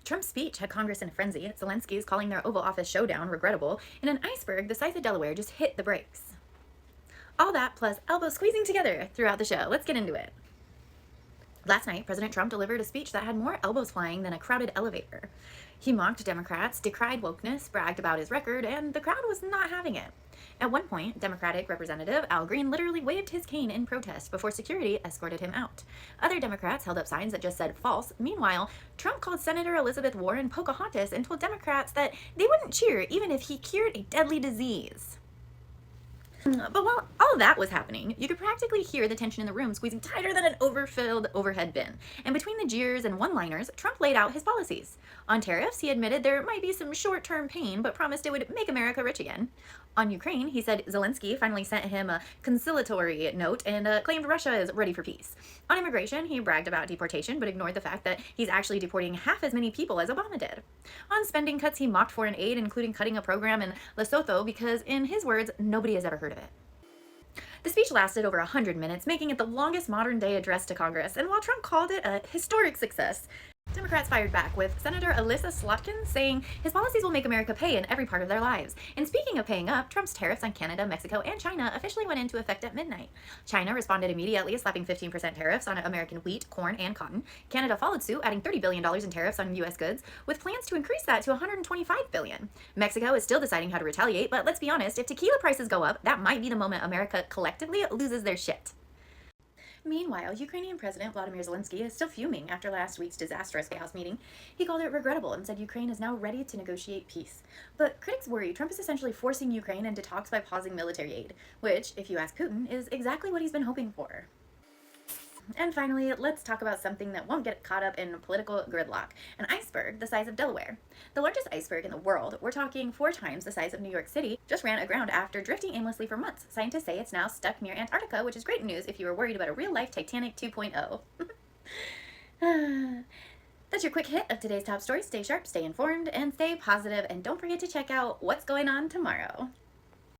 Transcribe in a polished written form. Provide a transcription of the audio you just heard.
Trump's speech had Congress in a frenzy. Zelensky is calling their Oval Office showdown regrettable, and an iceberg the size of Delaware just hit the brakes. All that plus elbows squeezing together throughout the show. Let's get into it. Last night, President Trump delivered a speech that had more elbows flying than a crowded elevator. He mocked Democrats, decried wokeness, bragged about his record, and the crowd was not having it. At one point, Democratic Representative Al Green literally waved his cane in protest before security escorted him out. Other Democrats held up signs that just said false. Meanwhile, Trump called Senator Elizabeth Warren Pocahontas and told Democrats that they wouldn't cheer even if he cured a deadly disease. But while all of that was happening, you could practically hear the tension in the room squeezing tighter than an overfilled overhead bin. And between the jeers and one-liners, Trump laid out his policies. On tariffs, he admitted there might be some short-term pain, but promised it would make America rich again. On Ukraine, he said Zelensky finally sent him a conciliatory note and claimed Russia is ready for peace. On immigration, he bragged about deportation, but ignored the fact that he's actually deporting half as many people as Obama did. On spending cuts, he mocked foreign aid, including cutting a program in Lesotho because, in his words, nobody has ever heard of it. The speech lasted over 100 minutes, making it the longest modern-day address to Congress, and while Trump called it a historic success, Democrats fired back, with Senator Elissa Slotkin saying his policies will make America pay in every part of their lives. And speaking of paying up, Trump's tariffs on Canada, Mexico, and China officially went into effect at midnight. China responded immediately, slapping 15% tariffs on American wheat, corn, and cotton. Canada followed suit, adding $30 billion in tariffs on U.S. goods, with plans to increase that to $125 billion. Mexico is still deciding how to retaliate, but let's be honest, if tequila prices go up, that might be the moment America collectively loses their shit. Meanwhile, Ukrainian President Vladimir Zelensky is still fuming after last week's disastrous White House meeting. He called it regrettable and said Ukraine is now ready to negotiate peace. But critics worry Trump is essentially forcing Ukraine into talks by pausing military aid, which, if you ask Putin, is exactly what he's been hoping for. And finally, let's talk about something that won't get caught up in political gridlock: an iceberg the size of Delaware. The largest iceberg in the world, we're talking 4 times the size of New York City, just ran aground after drifting aimlessly for months. Scientists say it's now stuck near Antarctica, which is great news if you were worried about a real-life Titanic 2.0. That's your quick hit of today's top stories. Stay sharp, stay informed, and stay positive, and don't forget to check out what's going on tomorrow.